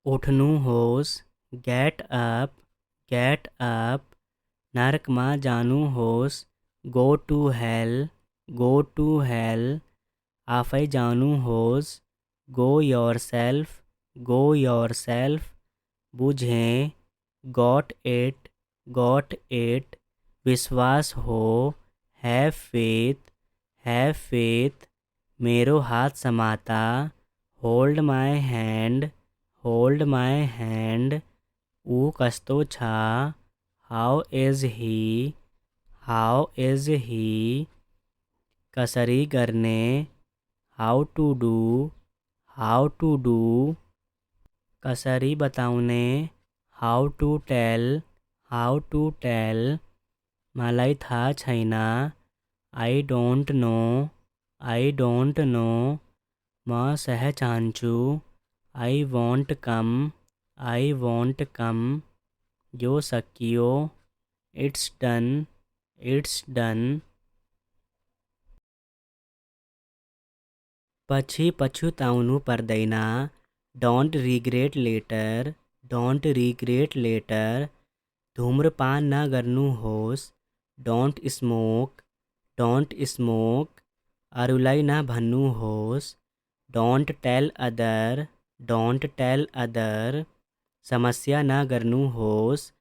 उठनू होस, get up. नरक माँ जानू होस, गो टू हेल। आफै जानू होस, गो योर सेल्फ। बुझें, गॉट इट। विश्वास हो, हैव फेथ। मेरो हाथ समाता, होल्ड माय हैंड। ऊ कस्तो छा, हाउ इज ही। कसरी करने, हाउ टू डू। कसरी बताउने, हाउ टू टेल। मलाई थाहा छैन, आई डोंट नो। म सह चाहन्छु, आई वॉन्ट कम। यो सकियो, इट्स डन। पछि पछुताउनु पर्दैन, डोंट रिग्रेट लेटर। धूम्रपान न गर्नुहोस्, डोंट स्मोक। अरूलाई न भन्नुहोस्, डोंट टेल अदर। समस्या न गर्नुहोस्,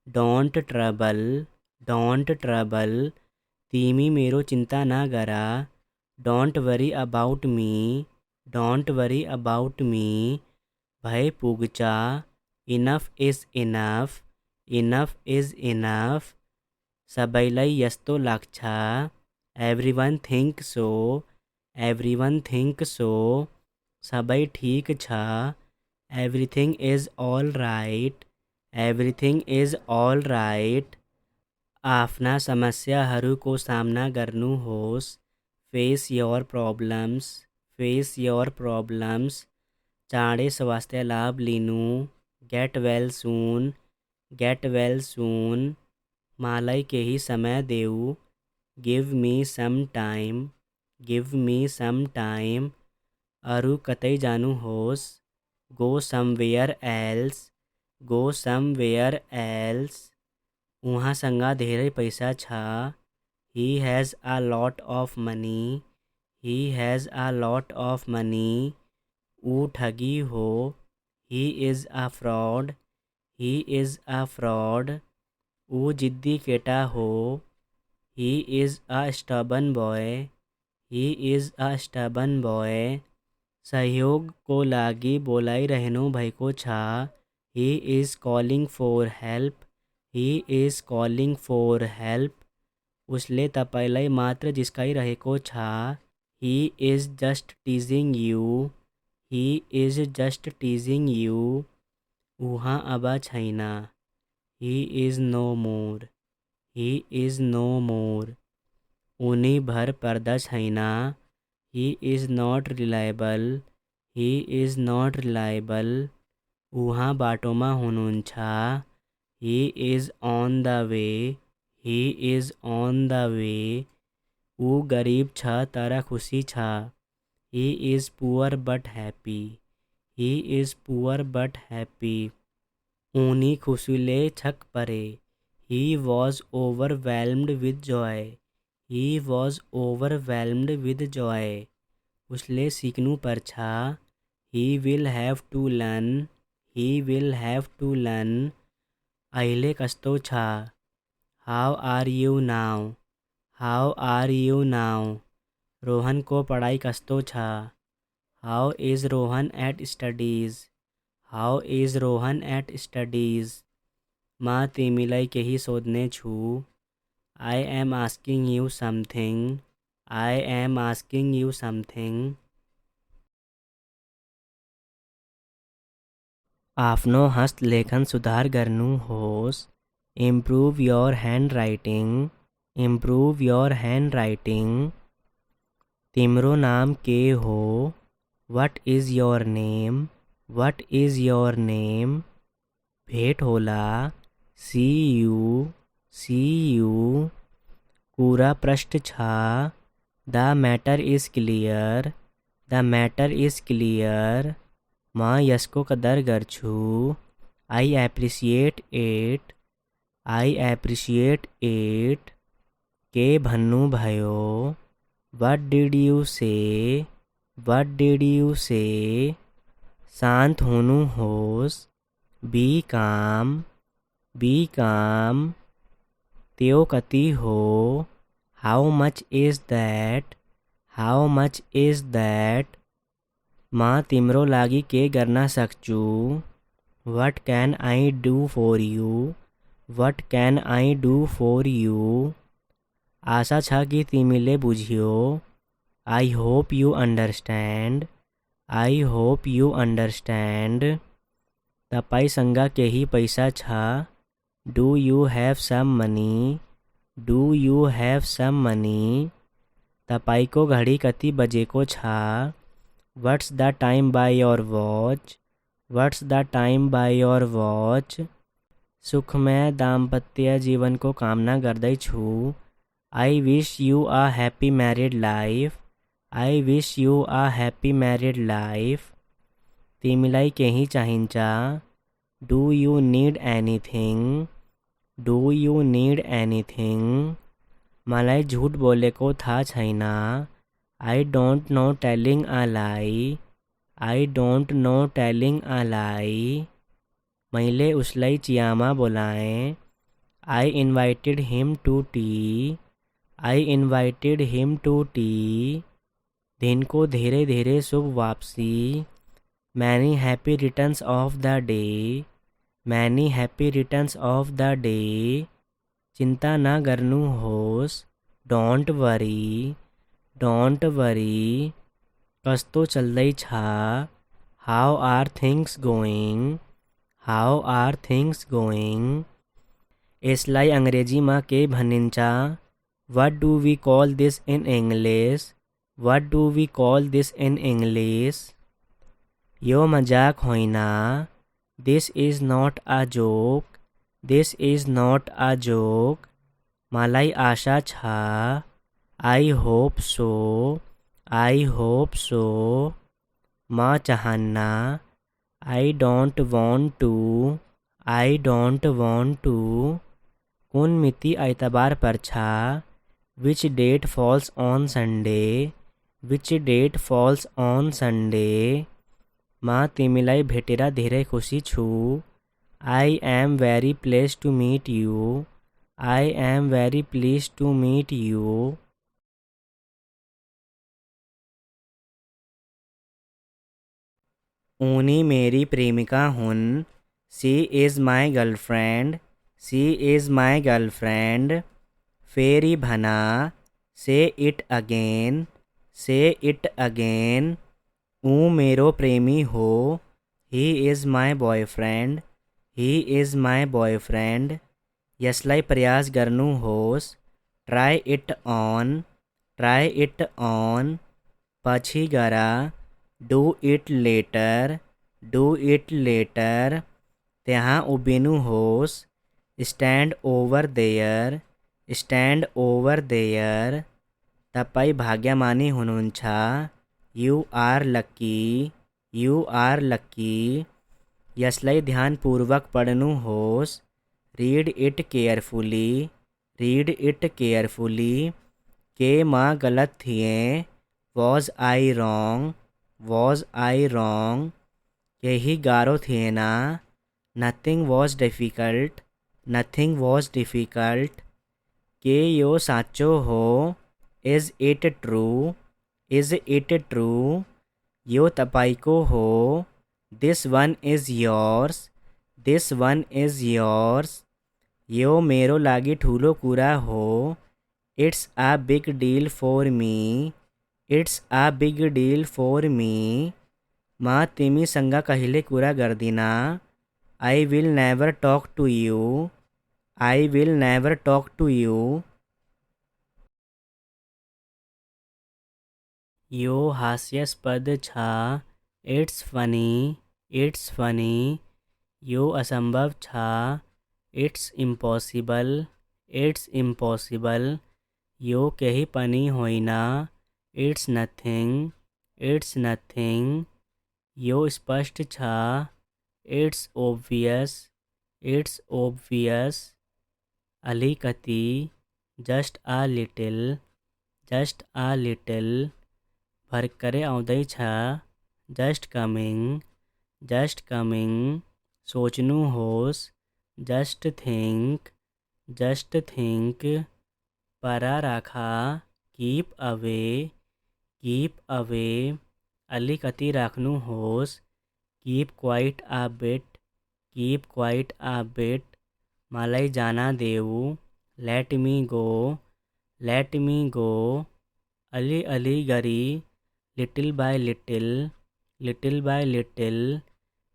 डोंट ट्रबल। तिमी मेरो चिन्ता न गर, डोंट वरी अबाउट मी। भय पुग्छ, इनफ इज इनफ। सबैलाई यस्तो लाग्छ, एभ्रिवन थिंक सो। सबै ठिक छ, एभ्रिथिङ इज ऑल राइट। आफ्ना समस्याहरूको सामना गर्नुहोस्, फेस योर प्रॉब्लम्स। चाँडै स्वास्थ्य लाभ लिनु, गेट वेल सून। मलाई केही समय देऊ, गिव मी सम टाइम। अरू कतै जानुहोस्, गो समवेयर एल्स। उहाँसँग धेरै पैसा छ, he has a lot of money. ऊ ठगी हो, ही इज अ फ्रॉड। ऊ जिद्दी केटा हो, he is a stubborn boy. सहयोगको लागि बोलाइरहनु भएको छ, he is calling for help. उसले तपाईँलाई मात्र जिस्काइरहेको छ, he is just teasing you. उहाँ अब छैन, ही इज नो मोर। उनी भर पर्दा छैन, ही इज नॉट रिलायबल। उहाँ बाटोमा हुनुहुन्छ, he is on the way. ऊ गरिब छ तर खुसी छ, he is poor but happy. उनी खुसीले छक परे, he was overwhelmed with joy. उसले सिक्नु पर्छ, he will have to learn. अहिले कस्तो छ, हाउ आर यू नाउ। रोहनको पढाइ कस्तो छ, how is Rohan at studies. म तिमीलाई केही सोध्ने छु, I am asking you something. आफ्नो हस्तलेखन सुधार गर्नुहोस्, इम्प्रुभ योर ह्यान्डराइटिङ। तिम्रो नाम के हो, व्हाट इज योर नेम। भेट होला, सी यू। कुरा प्रष्ट छ, द मैटर इज क्लियर। म यसको कदर गर्छु। I appreciate it. I appreciate it. के भन्नु भयो। व्हाट डिड यू से। व्हाट डिड यू से। शांत हुनुहोस्। बी काम। बी काम। त्यो कति हो। How much is that. How much is that. म तिम्रो लागि के गर्न सक्छु। What can I do for you. What can I do for you. आशा छ कि तिमीले बुझ्यौ। I hope you understand. I hope you understand. तपाईसँग केही पैसा छ। Do you have some money. Do you have some money. तपाईको घडी कति बजेको छ। What's the time by your watch. What's the time by your watch. सुखमय दाम्पत्य जीवनको कामना गर्दैछु। I wish you a happy married life. I wish you a happy married life. तिमीलाई केही चाहिन्छ। Do you need anything. Do you need anything. मलाई झुट बोलेको थाहा छैन। I don't know telling a lie. I don't know telling a lie. मैले उसलाई चियामा बोलाएँ। I invited him to tea. I invited him to tea. दिनको धेरै धेरै शुभ वापसी। Many happy returns of the day. Many happy returns of the day. चिंता न गर्नुहोस्। Don't worry. Don't worry. कस्तो चल्दैछ। How are things going. How are things going. यसलाई अंग्रेजीमा के भनिन्छ। What do we call this in English. What do we call this in English. यो मजाक होइन। This is not a joke. This is not a joke. मलाई आशा छ। I hope so. I hope so. म चाहन्न। I don't want to. I don't want to. कुन मिति आइतबार पर छ। Which date falls on Sunday. Which date falls on Sunday. म तिमीलाई भेटेर धेरै खुसी छु। I am very pleased to meet you. I am very please to meet you. उनी मेरी प्रेमिका हुन्। She is my girlfriend. She is my girlfriend. फेरि भन। Say it again. Say it again. ऊ मेरो प्रेमी हो। He is my boyfriend. He is my boyfriend. यसलाई प्रयास गर्नुहोस्। Try it on. Try it on. पछि गर। Do it later. Do it later. त्यहाँ उभिनुहोस्। Stand over there. Stand over there. तपाई भाग्यमानी हुनुहुन्छ। You are lucky. You are lucky. यसलाई ध्यानपूर्वक पढ्नुहोस्। Read it carefully. Read it carefully. के म गलत थिएँ। Was I wrong. Was I wrong. यही गाह्रो थिएन। Nothing was difficult. Nothing was difficult. के यो साँचो हो। Is it true. Is it true. यो तपाईको हो। This one is yours. This one is yours. यो मेरो लागि ठुलो कुरा हो। It's a big deal for me. It's a big deal for me. म तिमीसँग कहिले कुरा गर्दिन। I will never talk to you. I will never talk to you. यो हास्यास्पद छ। It's funny. It's funny. यो असंभव छ। It's impossible. It's impossible. यो केही पनि होइन। It's nothing. It's nothing. यो स्पष्ट छ, इट्स ओब्वियस, अलिकति, जस्ट अ लिटिल, भर्खरै आउँदैछ, जस्ट कमिङ, सोच्नुहोस्, जस्ट थिङ्क, पर राखा, कीप अवे, अलिकति राख्नुहोस्, कीप क्वाइट अ बिट, मलाई जान देऊ, लेट मी गो, अलि गरी, लिटिल बाय लिटिल,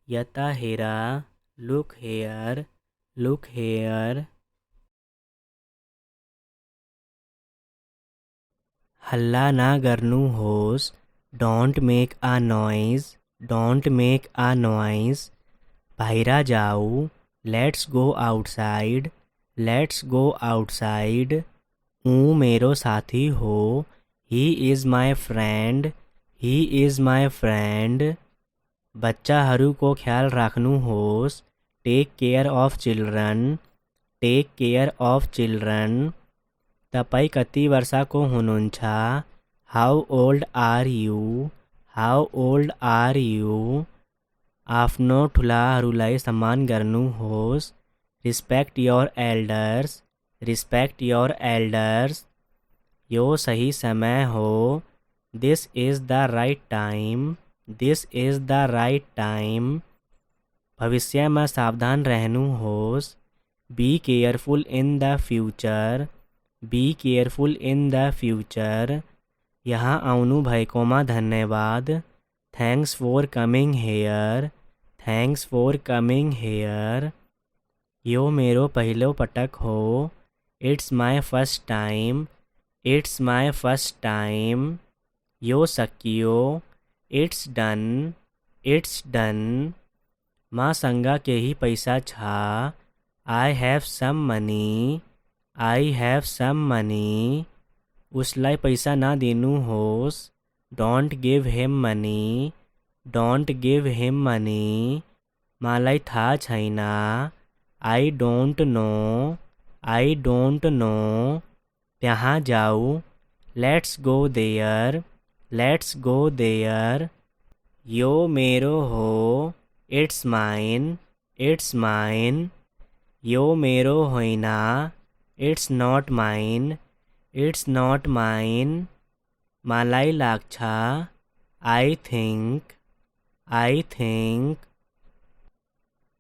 यता हेर, लुक हेयर, हल्ला ना गर्नुहोस्, डोन्ट मेक अ नोइज, बाहिर जाऊ, लेट्स गो आउटसाइड, ऊ मेरो साथी हो, ही इज माई फ्रेन्ड, बच्चाहरूको ख्याल राख्नुहोस्, टेक केयर अफ चिल्ड्रन, तपाईँ कति वर्षको हुनुहुन्छ, हाउ ओल्ड आर यू, आफ्नो ठुलाहरूलाई सम्मान गर्नुहोस्, रिस्पेक्ट योर एल्डर्स, यो सही समय हो, this is the right time, भविष्यमा सावधान रहनुहोस्, B careful in the future, यहाँ आउनु भएकोमा धन्यवाद, थ्याङ्क्स फर कमिङ हेयर, यो मेरो पहिलो पटक हो, इट्स माई फर्स्ट टाइम, यो सकियो, इट्स डन, मसँग केही पैसा छ, आई हेभ सम मनी, उसलाई पैसा नदिनुहोस्, डोन्ट गिभ हिम मनी, मलाई थाहा छैन, आई डोन्ट नो, त्यहाँ जाऊ, लेट्स गो देयर, यो मेरो हो, इट्स माइन, यो मेरो होइन, इट्स नट माइन, मलाई लाग्छ, आई थिङ्क,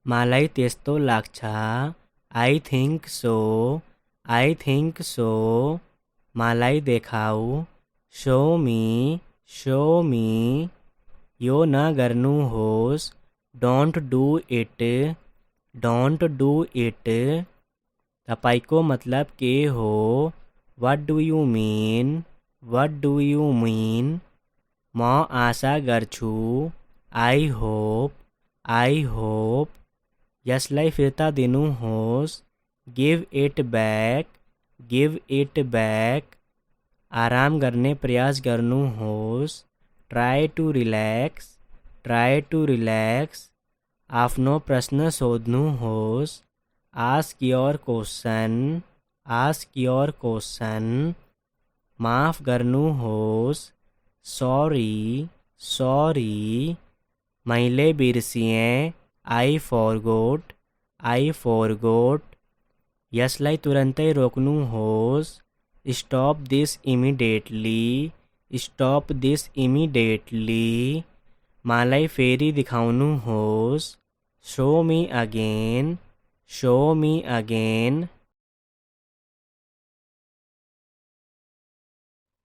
मलाई त्यस्तो लाग्छ, आई थिङ्क सो, मलाई देखाऊ, शो मी, यो नगर्नुहोस्, डोन्ट डु इट, तपाईको मतलब के हो, व्हाट डु यु मीन, म आशा गर्छु, आई होप, यसलाई फिर्ता दिनुहोस्, गिभ इट ब्याक, आराम गर्ने प्रयास गर्नुहोस्, ट्राई टु रिल्याक्स, आफ्नो प्रश्न सोध्नुहोस्, आस्क योर क्वेसन, माफ गर्नुहोस्, सॉरी, मैले बिर्सिएँ, आई फॉरगोट, यसलाई तुरन्तै रोक्नुहोस्, स्टॉप दिस इमिडिएटली, मलाई फेरि देखाउनुहोस्, शो मी अगेन,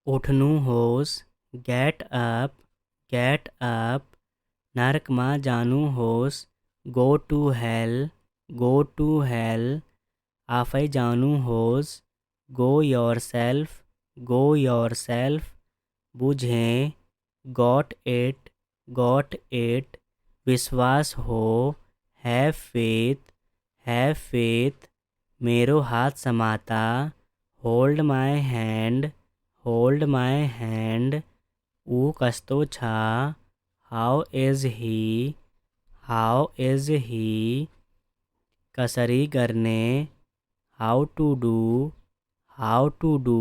उठ्नुहोस्, गेट अप, नरकमा जानुहोस्, गो टु हेल, आफै जानुहोस्, गो योरसेल्फ, बुझेँ, गॉट इट, विश्वास हो, हैव फेथ, मेरो हात समाता, होल्ड माई हैंड, ऊ कस्तो छ, how is he, how is he. कसरी करने, how to do, how to do.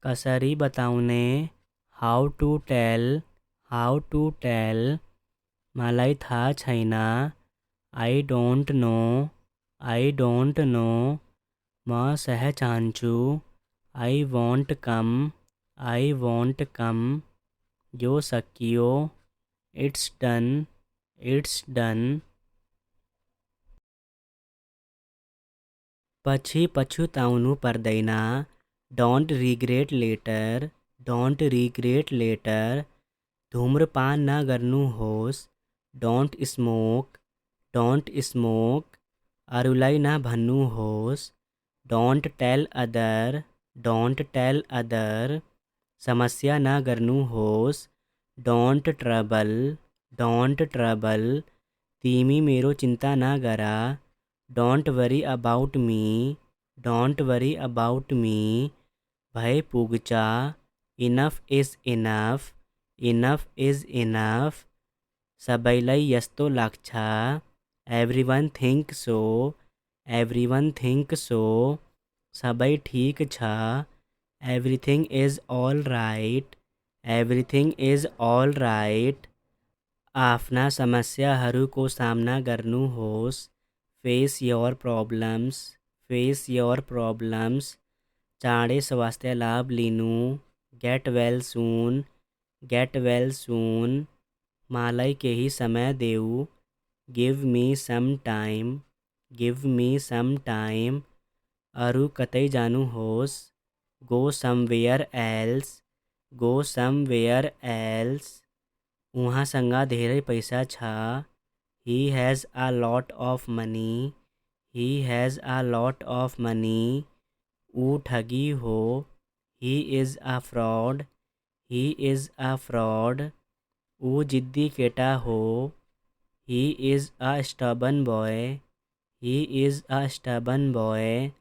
कसरी बताउने, how to tell, how to tell. मलाई थाहा छैन, I don't know, I don't know. म सह चाहन्छु, I won't come, I won't कम। यो सकियो, इट्स डन, इट्स डन। पछि पछुताउनु पर्दैन, don't regret later, don't regret later. धूम्रपान न गर्नुहोस्, डोन्ट स्मोक, डोन्ट स्मोक। अरूलाई न भन्नुहोस्, don't tell other, don't tell other. समस्या न गर्नुहोस्, डोन्ट ट्रबल, डोन्ट ट्रबल। तिमी मेरो चिन्ता न गर, don't worry about me, don't worry about me. भए पुग्छ, enough is enough, enough is enough. सबैलाई यस्तो लाग्छ, everyone think so, everyone think so. सबै ठिक छ, everything is all right, everything is all right. आफ्ना समस्याहरूको सामना गर्नुहोस्, face your problems, face your problems. चाँडै स्वास्थ्य लाभ लिनु, get well soon, get well soon. मलाई केही समय देऊ, give me some time, give me some time. अरू कतै जानुहोस्, go somewhere else, go somewhere else. उहाँसँग धेरै पैसा छ, he has a lot of money, he has a lot of money. ऊ ठगी हो, he is a fraud, he is a fraud. ऊ जिद्दी केटा हो, he is a stubborn boy, he is a stubborn boy.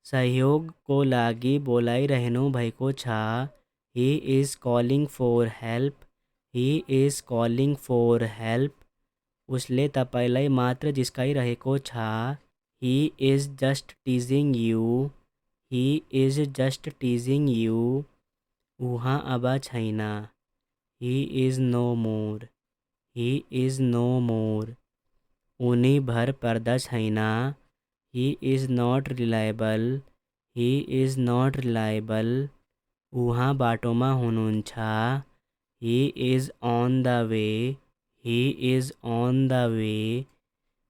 सहयोगको लागि बोलाइरहनु भएको छ, he is calling for help, he is calling for help. उसले तपाईँलाई मात्र जिस्काइरहेको छ, he is just teasing you, he is just teasing you. उहाँ अब छैन, he is no more, he is no more. उनी भर पर्दा छैन, he is not reliable, he is not reliable. उहाँ बाटोमा हुनुहुन्छ, he is on the way, he is on the way.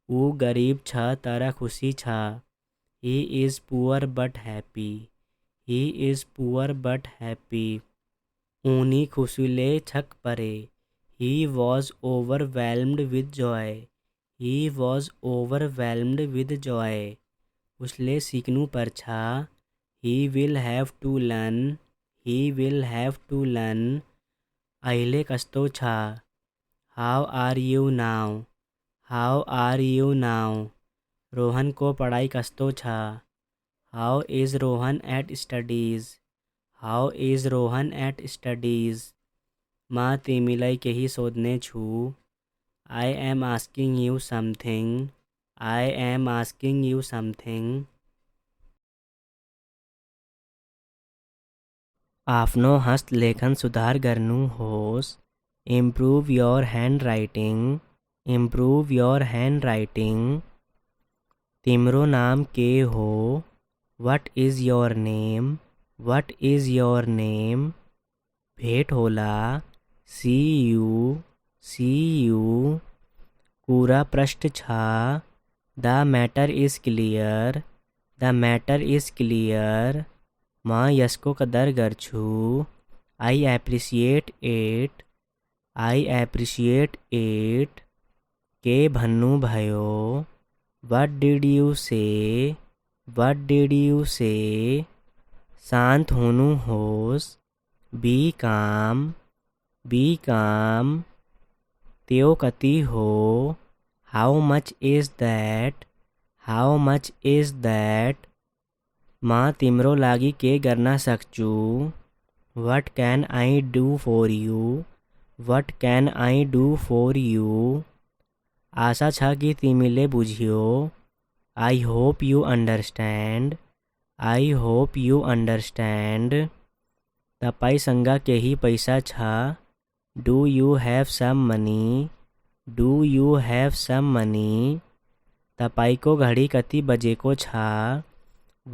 ऊ गरिब छ तर खुसी छ, he is poor but happy, he is poor but happy. उनी खुसीले छक परे, he was overwhelmed with joy, he was overwhelmed with joy. उसले सिक्नु पर्छ, he will have to learn, he will have to learn. अहिले कस्तो छ, how are you now, how are you now. रोहनको पढाइ कस्तो छ, how is Rohan at studies, how is Rohan at studies. म तिमीलाई केही सोध्ने छु, I am asking you something, I am asking you something. आफ्नो हस्तलेखन सुधार गर्नुहोस्, improve your hand writing, improve your hand writing. तिम्रो नाम के हो, what is your name, what is your name. भेट होला, सी यू, सी यू। कुरा प्रष्ट छ, the matter is clear, the matter is clear. म यसको कदर गर्छु, I appreciate it, I appreciate it. के भन्नुभयो, व्हाट डिड यु से, व्हाट डिड यु से। शान्त हुनुहोस्, बी काम, बी काम। त्यो कति हो, how much is that, how much is that. म तिम्रो लागि के गर्न सक्छु, what can I do for you, What can I do for you? आशा छ कि तिमीले बुझ्यो। I hope you understand. I hope you understand. तपाईसँग केही पैसा छ। Do you have some money? Do you have some money? तपाईको घडी कति बजेको छ।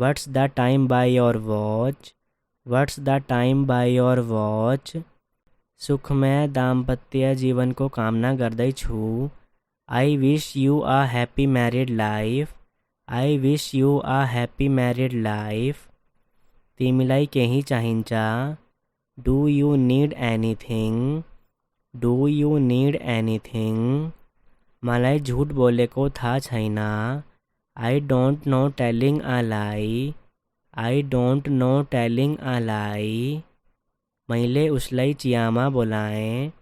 What's the time by your watch? What's the time by your watch? सुखमय दाम्पत्य जीवनको कामना गर्दैछु। I wish you a happy married life. I wish you a happy married life. तिमीलाई केही चाहिन्छ। Do you need anything? Do you need anything? मलाई झुट बोलेको थाहा छैन। I don't know telling a lie. I don't know telling a lie. मैले उसलाई चियामा बोलाएँ।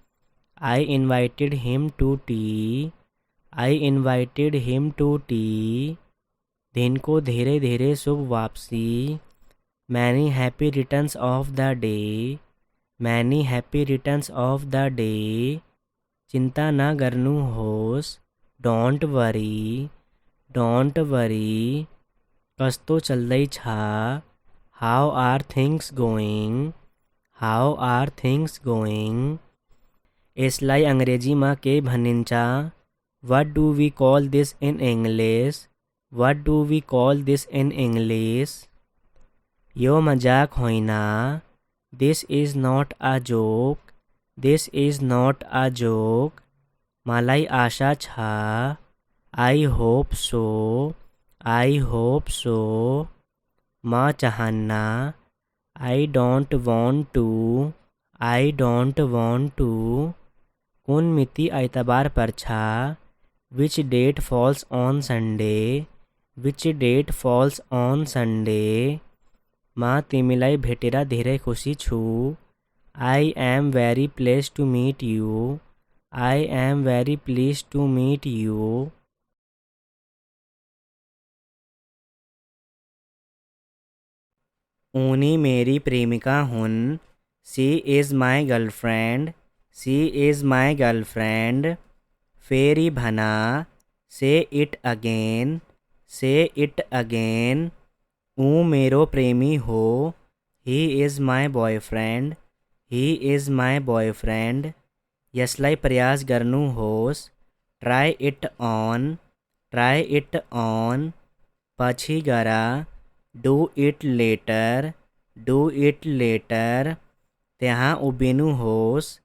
I invited him to tea. I invited him to tea. दिनको धेरै धेरै शुभ वापसी। Many happy returns of the day. Many happy returns of the day. चिंता न गर्नुहोस्। Don't worry. Don't worry. कस्तो चल्दैछ? How are things going? How are things going? यसलाई अंग्रेजीमा के भनिन्छ? What do we call this in English? What do we call this in English? यो मजाक होइन। This is not a joke. This is not a joke. मलाई आशा छ। I hope so. I hope so. म चाहन्ना। I don't want to. I don't want to. कुन मिति आइतबार पर छ? Which date falls on Sunday? Which date falls on Sunday? म तिमीलाई भेटेर धेरै खुसी छु। I am very pleased to meet you. I am very pleased to meet you. उनी मेरी प्रेमिका हुन्। She is my girlfriend. She is my girlfriend. फेरि भन। Say it again. Say it again. ऊ मेरो प्रेमी हो। He is my boyfriend. He is my boyfriend. यसलाई प्रयास गर्नुहोस्। Try it on. Try it on. पछि गर। Do it later. Do it later. त्यहाँ उभिनुहोस्।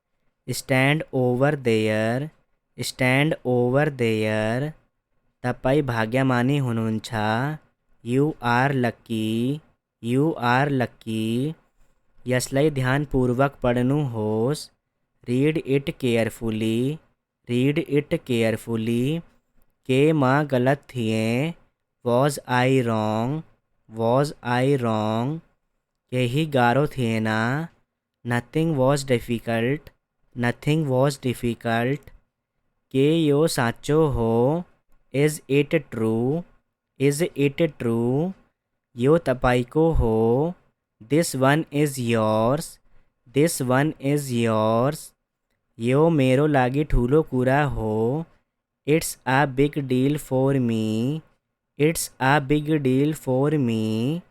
Stand over there. Stand over there. तपाईँ भाग्यमानी हुनुहुन्छ। You are lucky. You are lucky. यसलाई ध्यानपूर्वक पढ्नुहोस्। Read it carefully. Read it carefully. के म गलत थिएँ? Was I wrong? Was I wrong? यही गाह्रो थिएन। Nothing was difficult. Nothing was difficult. के यो साँचो हो? Is it true? Is it true? यो तपाईँको हो। This one is yours. This one is yours. यो मेरो लागि ठुलो कुरा हो। It's a big deal for me. It's a big deal for me.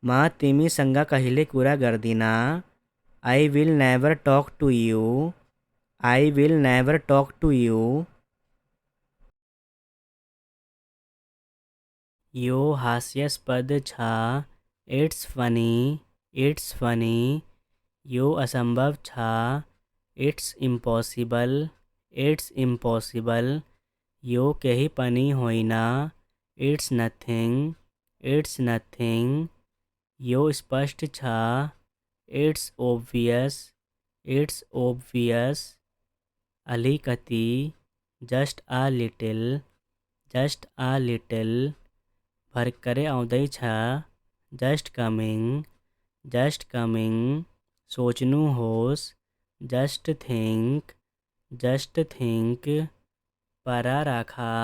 म तिमीसँग कहिले कुरा गर्दिन। I will never talk to you. I will never talk to you. यो हास्यास्पद छ। It's funny. It's funny. यो असंभव छ। It's impossible. It's impossible. यो केही पनि होइन। It's nothing. It's nothing. यो स्पष्ट छ। It's obvious. It's obvious. अलिकति। Just a little. Just a little. भर्खरै आउँदैछ। Just coming. Just coming. सोच्नुहोस्। Just think. Just think. पर राखा।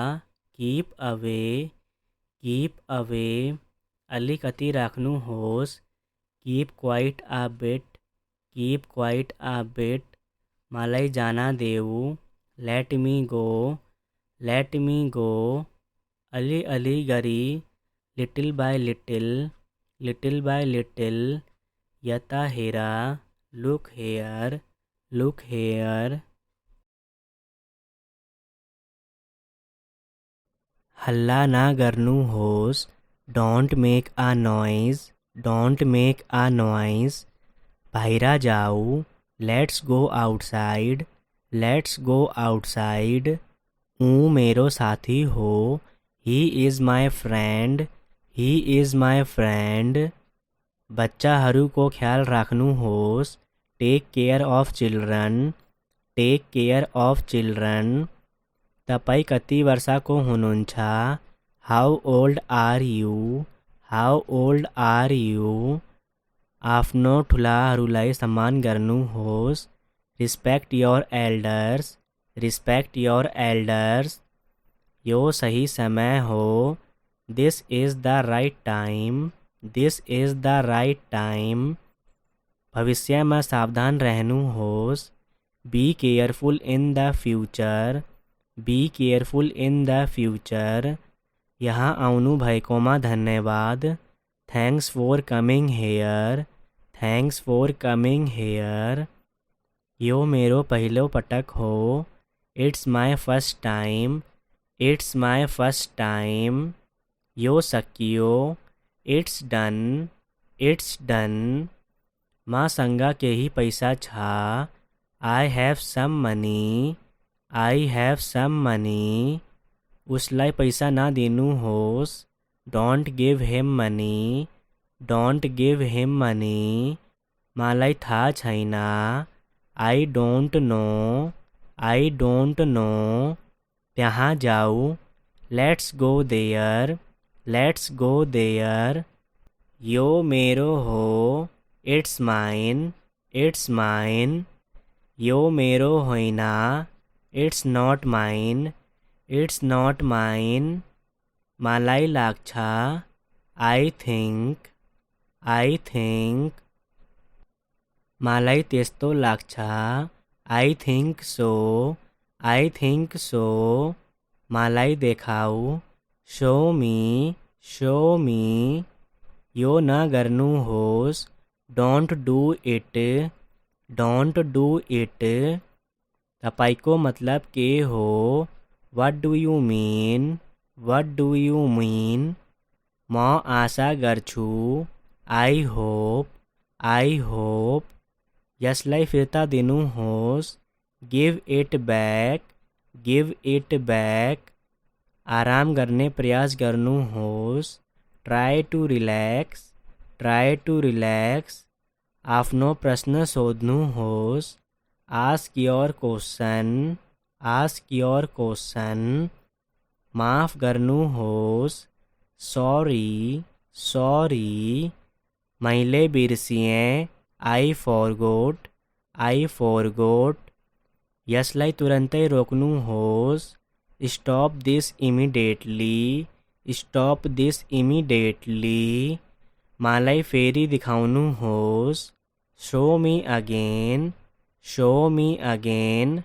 Keep away. Keep away. अलिकति राख्नुहोस्। Keep quiet a bit. Keep quiet a bit. मालाई जाना देऊ, let me go, let me go. अली अली गरी, little by little, little by little. यता हेरा, लुक हेयर, लुक हेयर। हल्ला ना करनू होस, don't make a noise, don't make a noise. बाहिरा जाऊ, let's go outside, let's go outside. ऊ मेरो साथी हो, he is my friend, he is my friend. बच्चाहरूको ख्याल राख्नु होस्, take care of children, take care of children. तपाईँ कति वर्षको हुनुहुन्छ? How old are you, how old are you. आफ्नो ठुलाहरूलाई सम्मान गर्नुहोस्, respect your elders, respect your elders. यो सही समय हो, this is the right time, this is the right time. भविष्यमा सावधान रहनु होस्, be careful in the future, be careful in the future. यहाँ आउनु भएकोमा धन्यवाद, thanks for coming here, thanks for coming here. यो मेरो पहिलो पटक हो, it's my first time, it's my first time. यो सकियो, इट्स डन, इट्स डन। मसँग केही पैसा छ, I have some money, I have some money. उसलाई पैसा नदिनुहोस्, don't give him money, don't give him money. मलाई थाहा छैन, I don't know, I don't know. त्यहाँ जाऊ, let's go there, let's go there. यो मेरो हो, इट्स माइन, इट्स माइन। यो मेरो होइन, it's not mine, it's not mine. मलाई लाग्छ, आई थिङ्क, आई थिङ्क। मलाई त्यस्तो लाग्छ, I think so, I think so. मलाई देखाऊ, शो मी, शो मी। यो नगर्नुहोस्, don't do it, don't do it. तपाईको मतलब के हो, what do you mean, what do you mean. म आशा गर्छु, आई होप, आई होप। यसलाई फिर्ता दिनुहोस्, give it back, give it back. आराम गर्ने प्रयास गर्नुहोस्, try to relax, try to relax. आफ्नो प्रश्न सोध्नुहोस्, ask your question, ask your question. माफ गर्नुहोस्, सॉरी, सॉरी। मैले बिर्सिएँ, आई फॉरगोट, आई फॉरगोट। यसलाई तुरन्तै रोक्नुहोस्, stop this immediately, stop this immediately. मलाई फेरि दिखाउनुहोस्, show me again, show me again.